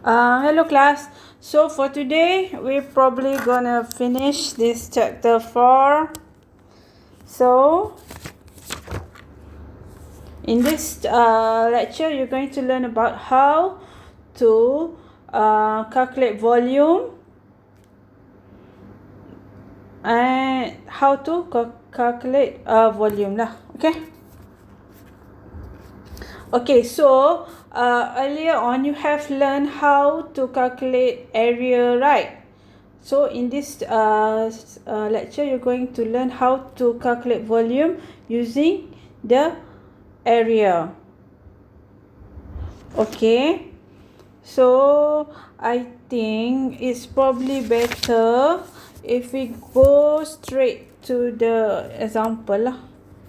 Hello class. So for today, we're probably gonna finish this chapter 4. So in this lecture, you're going to learn about how to calculate volume and how to calculate volume lah. Okay, so earlier on you have learned how to calculate area, right? So in this lecture, you're going to learn how to calculate volume using the area. Okay, so I think it's probably better if we go straight to the example lah.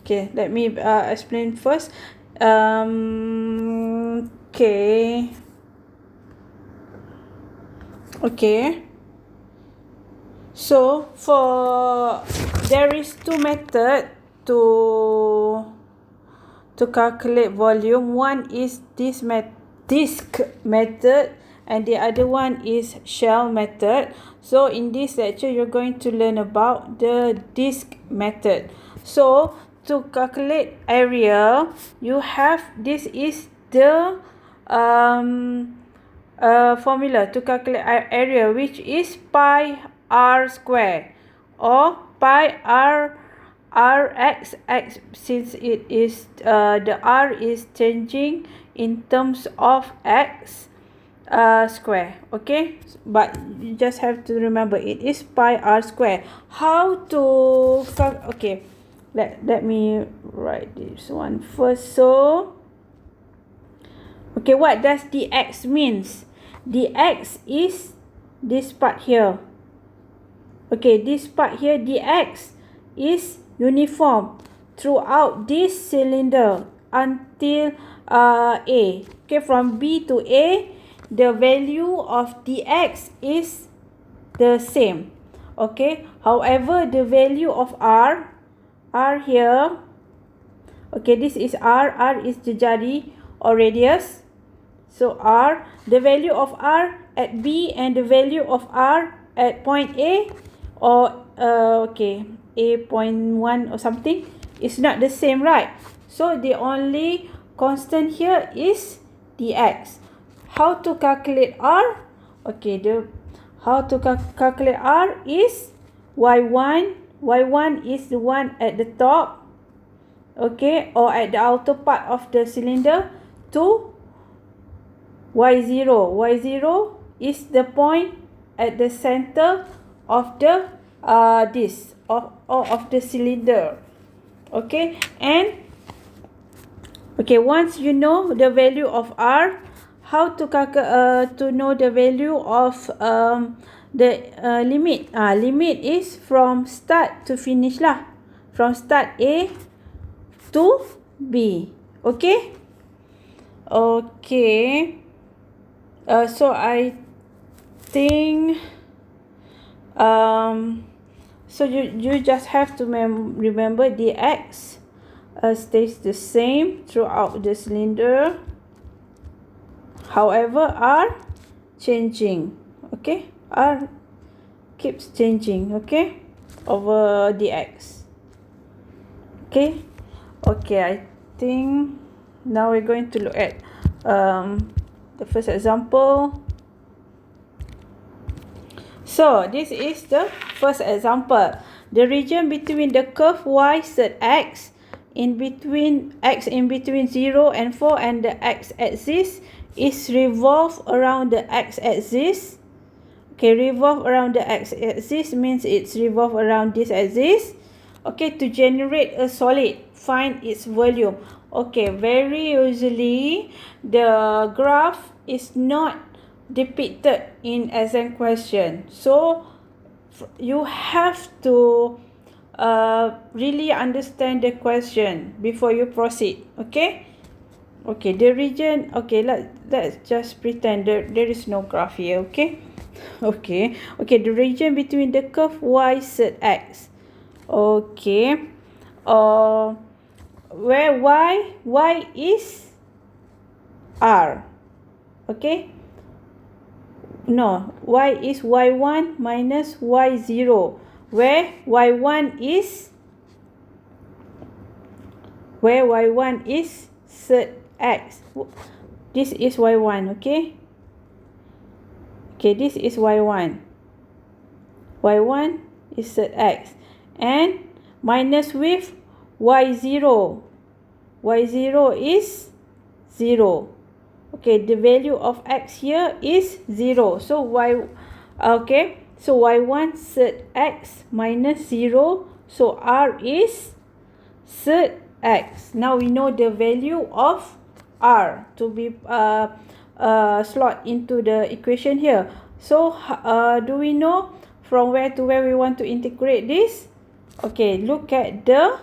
Okay, let me explain first. Okay. So there is two methods to calculate volume. One is this disk method and the other one is shell method. So in this lecture, you're going to learn about the disk method. So to calculate area, this is the formula to calculate area, which is pi r square or pi r x, since it is the r is changing in terms of x square. Okay, but you just have to remember it is pi r square. How to okay, let me write this one first. So okay, what does dx means? Dx is this part here. Okay, this part here, dx is uniform throughout this cylinder until A. Okay, from B to A, the value of dx is the same. Okay, however, the value of r here, okay, this is r is the jari or radius. So r, the value of r at B and the value of r at point A, or A.1 or something, is not the same, right? So the only constant here is dx. How to calculate r? Okay, how to calculate r is y1. Y1 is the one at the top, okay, or at the outer part of the cylinder, to y0. Y0 is the point at the center of the this of the cylinder. Okay, and okay, once you know the value of r, how to know the value of the limit. Limit is from start to finish lah, from start A to B. Okay. Okay. So I think so you just have to remember dx stays the same throughout the cylinder, however r changing. Okay, r keeps changing, okay, over dx. Okay, I think now we're going to look at the first example. So this is the first example. The region between the curve y set x in between 0 and 4 and the x-axis is revolve around the x-axis. Okay, revolve around the x-axis means it's revolve around this axis. Okay, to generate a solid, find its volume. Okay, very usually the graph is not depicted in exam question, so you have to really understand the question before you proceed. Okay, the region, okay, let's just pretend there is no graph here. Okay, the region between the curve y set x. Okay, where y is r. Okay, no, y is y1 minus y0, where y1 is set x. This is y1, okay? Okay, this is y1. y1 is set x. And minus with y0. y0 is 0. Okay, the value of x here is 0. So so y1 set x minus 0. So r is set x. Now we know the value of r to be slot into the equation here. So do we know from where to where we want to integrate this? Okay, look at the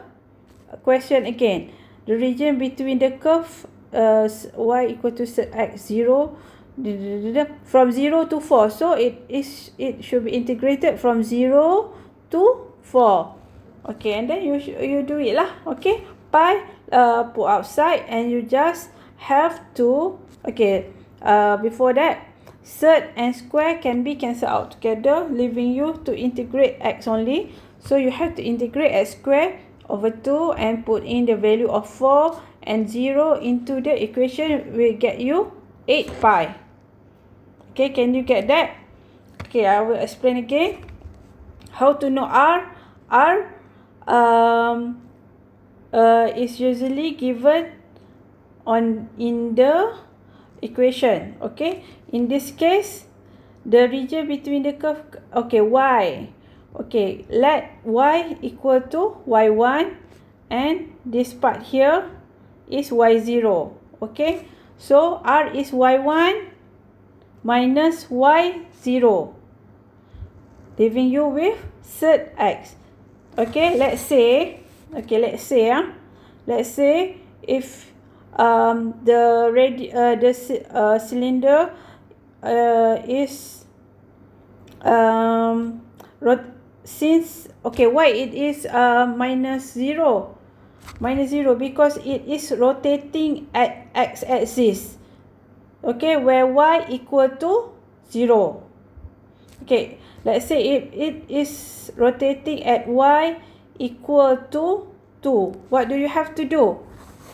question again. The region between the curve y equal to set x 0 from 0 to 4. So it should be integrated from 0 to 4. Okay, and then you do it lah. Okay, pi put outside, and you just have to, okay, before that, set and square can be cancelled out together, leaving you to integrate x only. So you have to integrate x square over 2 and put in the value of 4 and 0 into the equation, will get you 8 pi. Okay, can you get that? Okay, I will explain again. How to know r? R is usually given in the equation. Okay, in this case, the region between the curve, okay, y. Okay, let y equal to y1, and this part here is y0. Okay, so r is y1 minus y0, leaving you with set x. Okay, let's say if the cylinder is since, okay, why it is minus 0 because it is rotating at x-axis, okay, where y equal to 0. Okay, let's say it is rotating at y equal to 2. What do you have to do?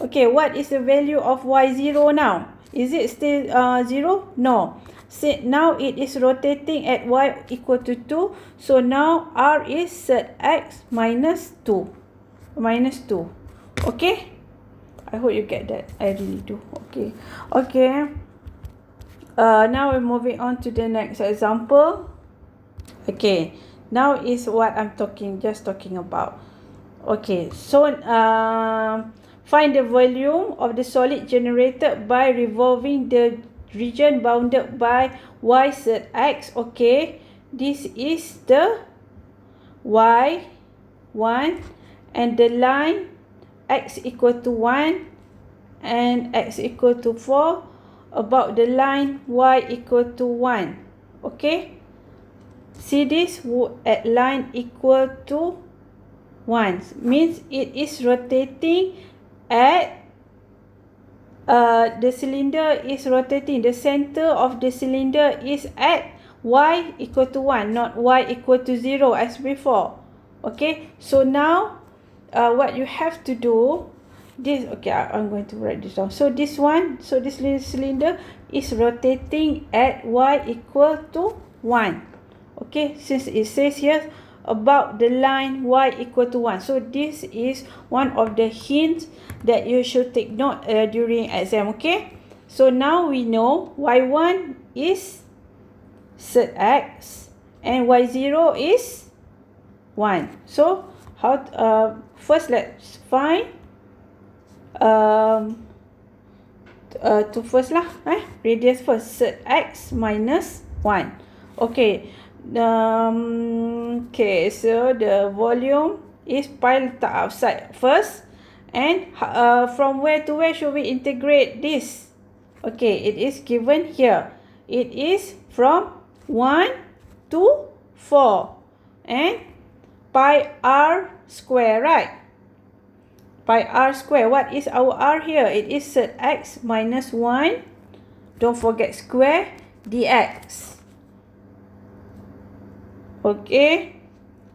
Okay, what is the value of y0 now? Is it still 0? No. See, now it is rotating at y equal to 2. So now r is set x minus 2. Okay? I hope you get that. I really do. Okay. Okay. Now we're moving on to the next example. Okay. Now is what I'm just talking about. Okay. So find the volume of the solid generated by revolving the region bounded by y set x. Okay, this is the y1, and the line x equal to 1 and x equal to 4 about the line y equal to 1. Okay, see this at line equal to 1 means it is rotating at the cylinder is rotating. The center of the cylinder is at y equal to 1, not y equal to 0 as before. Okay, so now what you have to do, this, okay, I'm going to write this down. So this cylinder is rotating at y equal to 1. Okay, since it says here about the line y equal to 1. So this is one of the hints that you should take note during exam. Okay, so now we know y1 is set x and y0 is 1. So how first let's find radius first, set x minus 1. Okay, okay, so the volume is pi letak outside first, and from where to where should we integrate this? Okay, it is given here. It is from 1 to 4 and pi r square, right? Pi r square. What is our r here? It is set x minus 1. Don't forget square dx. Okay,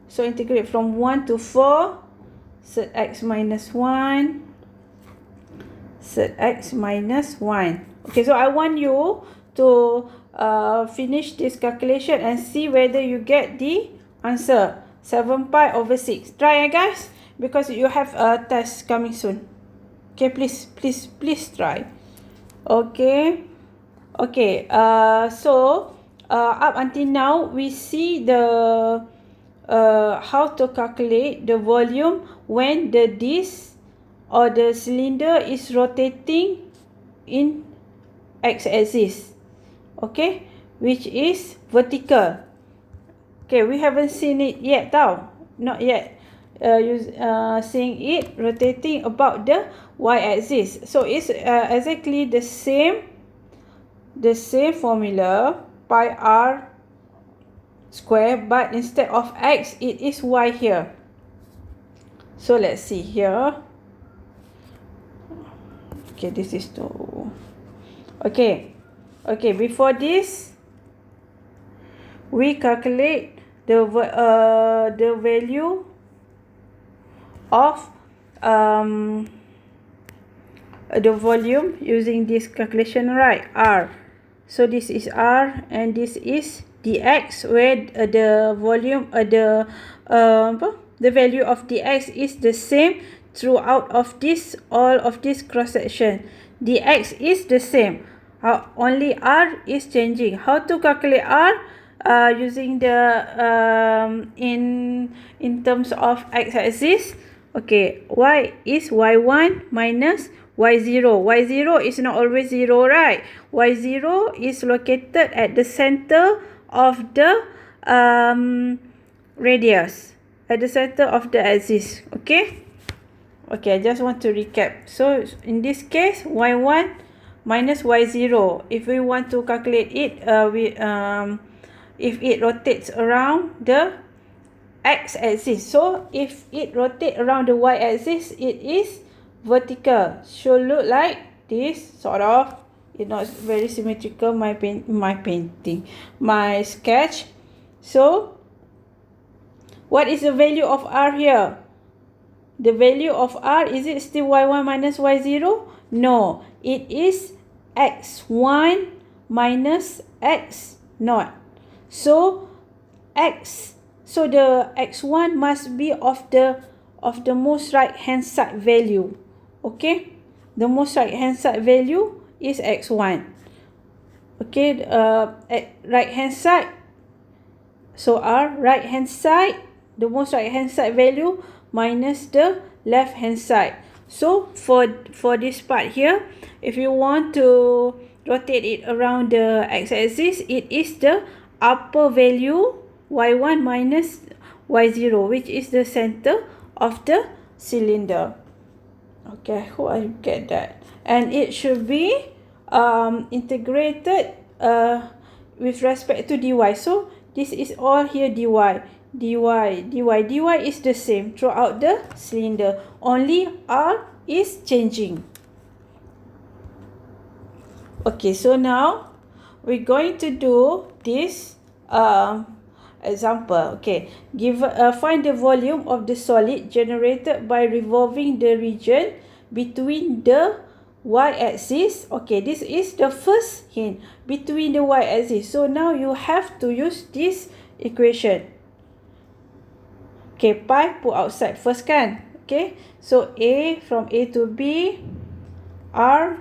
so integrate from 1 to 4. Set x minus 1. Set x minus 1. Okay, so I want you to finish this calculation and see whether you get the answer. 7 pi over 6. Try, guys, because you have a test coming soon. Okay, please try. Okay. Okay, so up until now we see the how to calculate the volume when the disc or the cylinder is rotating in x-axis, okay, which is vertical. Okay, we haven't seen it yet, not yet. Seeing it rotating about the y-axis, so it's exactly the same formula, pi r square, but instead of x it is y here. So let's see here. Okay, this is 2. Okay, before this we calculate the value of the volume using this calculation, right? R. So this is R and this is dx, where the volume the value of dx is the same throughout of this all of this cross section. Dx is the same, only R is changing. How to calculate R? Using the in terms of x-axis. Okay, y is y1 minus y0. Y0 is not always 0, right? Y0 is located at the center of the radius, at the center of the axis. Okay, I just want to recap. So in this case, y1 minus y0, if we want to calculate it, if it rotates around the x-axis, so if it rotates around the y-axis, it is vertical. Should look like this, sort of. It's not very symmetrical, my sketch. So what is the value of R here? The value of R, is it still y1 minus y0? No, it is x1 minus x0. So the x1 must be of the most right hand side value. Okay, the most right hand side value is x1. Okay, right hand side, so R right hand side, the most right hand side value minus the left hand side. So for this part here, if you want to rotate it around the x-axis, it is the upper value y1 minus y0, which is the center of the cylinder. Okay, I hope I get that. And it should be integrated with respect to dy. So this is all here dy is the same throughout the cylinder, only R is changing. Okay, so now we're going to do this example. Okay, find the volume of the solid generated by revolving the region between the y-axis. Okay, this is the first hint, between the y-axis. So now you have to use this equation. Okay, pi put outside first, kan? Okay, so from A to B, R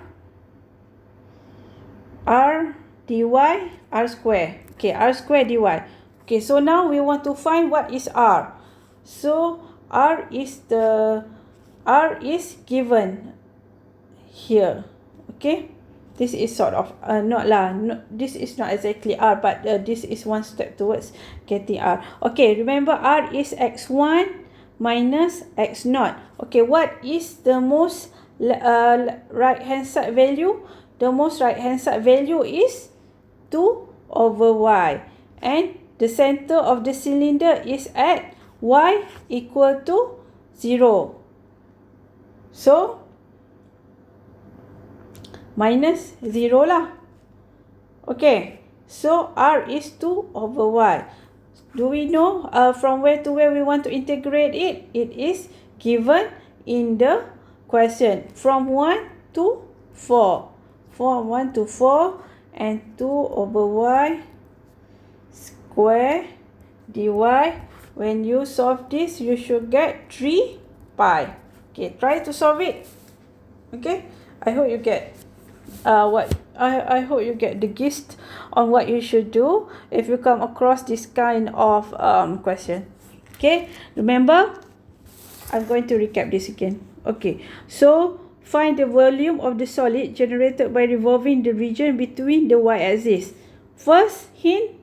dy, R square. Okay, R square dy. Okay, so now we want to find what is R. So R is given here. Okay, this is sort of this is not exactly R, but this is one step towards getting R. Okay, remember R is x1 minus x0. Okay, what is the most right hand side value? The most right hand side value is 2 over y, and the center of the cylinder is at y equal to 0. So minus 0 lah. Okay, so R is 2 over y. do we know from where to where we want to integrate it? It is given in the question from 1 to 4. From 1 to 4 and 2 over y square dy. When you solve this, you should get 3 pi. Okay, try to solve it. Okay, I hope you get I hope you get the gist on what you should do if you come across this kind of question. Okay, remember, I'm going to recap this again. Okay, so find the volume of the solid generated by revolving the region between the y-axis. First hint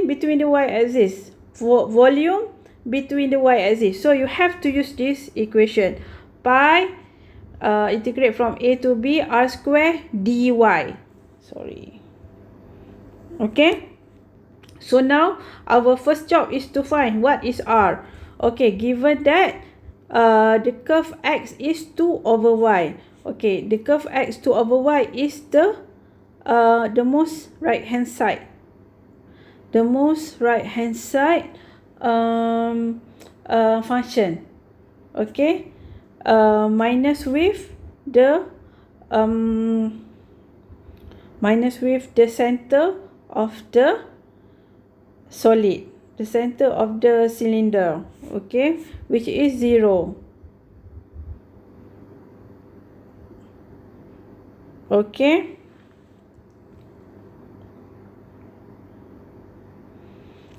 between the y-axis, volume between the y-axis. So you have to use this equation. Pi integrate from a to b r square dy. Sorry. Okay. So now our first job is to find what is r. Okay, given that the curve x is 2 over y. Okay, the curve x 2 over y is the most right hand side. The most right hand side function. Okay, minus with the center of the solid, the center of the cylinder, okay, which is 0. Okay,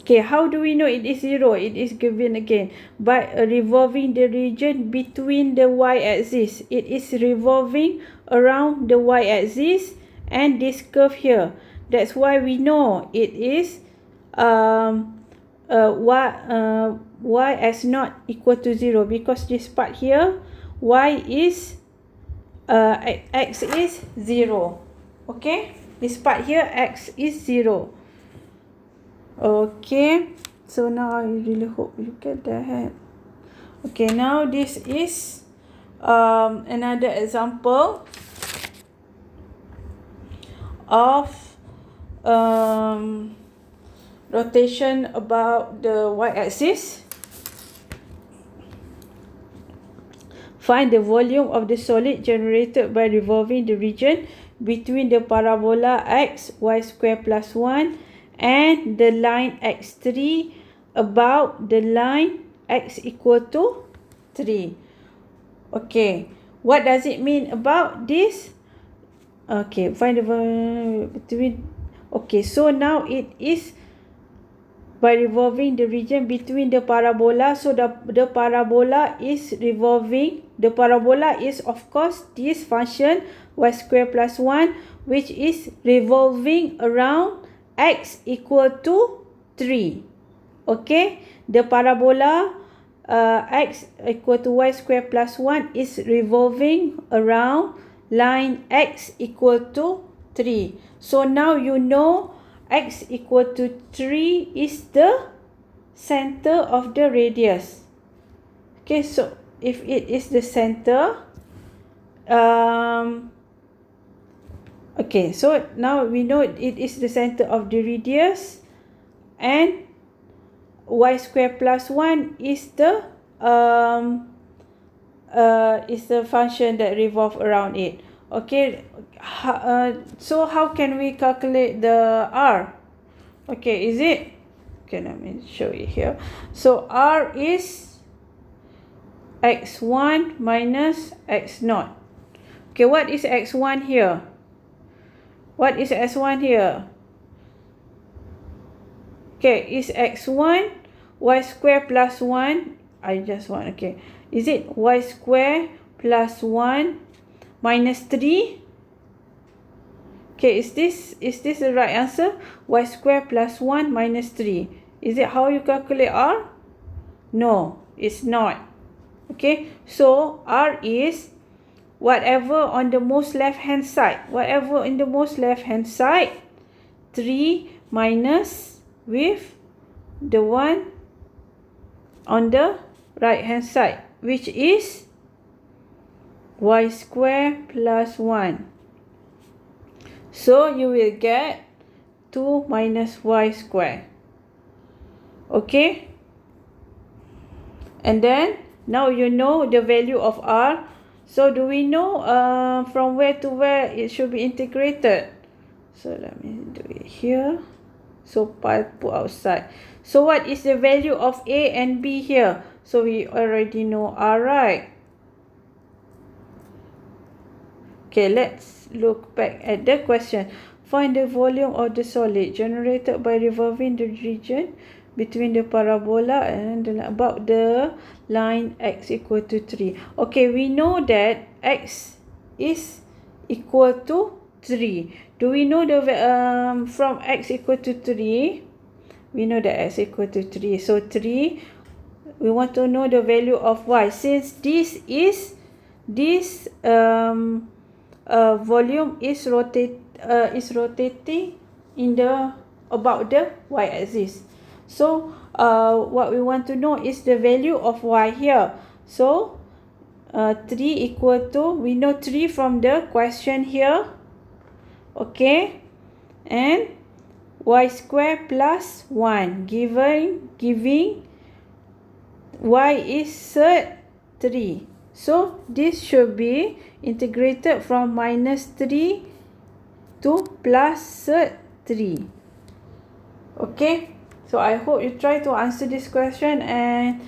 okay, how do we know it is 0? It is given again by revolving the region between the y-axis. It is revolving around the y-axis and this curve here. That's why we know it is y is not equal to 0, because this part here y is x is 0. Okay, this part here x is 0. Okay, so now I really hope you get that. Okay, now this is another example of rotation about the y-axis. Find the volume of the solid generated by revolving the region between the parabola x y square plus 1 and the line x3 about the line x equal to 3. Okay, what does it mean about this? Okay, find the between. Okay, so now it is by revolving the region between the parabola. So the parabola is revolving. The parabola is of course this function y square plus 1, which is revolving around x equal to 3. Okay, the parabola x equal to y square plus 1 is revolving around line x equal to 3. So now you know x equal to 3 is the center of the radius. Okay, so if it is the center, okay, so now we know it is the center of the radius, and y square plus 1 is the function that revolve around it. Okay, so how can we calculate the r? Okay, is it? Okay, let me show you here. So r is x1 minus x0. Okay, what is x1 here? What is x1 here? Okay, is x1 y square plus 1. I just want, okay. Is it y square plus 1 minus 3? Okay, is this the right answer? Y square plus 1 minus 3. Is it how you calculate r? No, it's not. Okay, so r is whatever on the most left hand side. Whatever in the most left hand side, 3 minus with the one on the right hand side, which is y square plus 1. So you will get 2 minus y square. Okay, and then now you know the value of r. So do we know from where to where it should be integrated? So let me do it here. So pi put outside. So what is the value of a and b here? So we already know r, right? Okay, let's look back at the question. Find the volume of the solid generated by revolving the region between the parabola and about the line x equal to 3. Okay, we know that x is equal to 3. Do we know the from x equal to 3? We know that x equal to 3. So 3, we want to know the value of y. Since this volume is rotating in the about the y-axis. So what we want to know is the value of y here. So 3 equal to, we know 3 from the question here. Okay, and y square plus 1 giving y is 3. So this should be integrated from -3 to +3. Okay, so I hope you try to answer this question and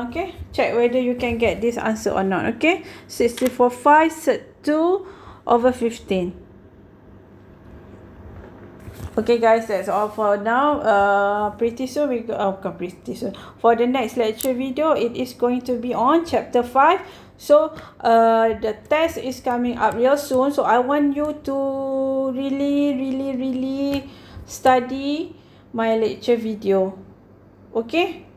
okay, check whether you can get this answer or not. Okay, 64/5 2/15. Okay guys, that's all for now. Pretty soon we go, pretty soon, for the next lecture video, it is going to be on chapter 5. So the test is coming up real soon, so I want you to really study my lecture video. Okay,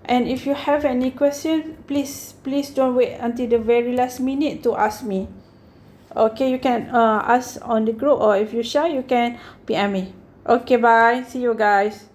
and if you have any question, please don't wait until the very last minute to ask me. Okay, you can ask on the group, or if you're shy, you can PM me. Okay, bye. See you guys.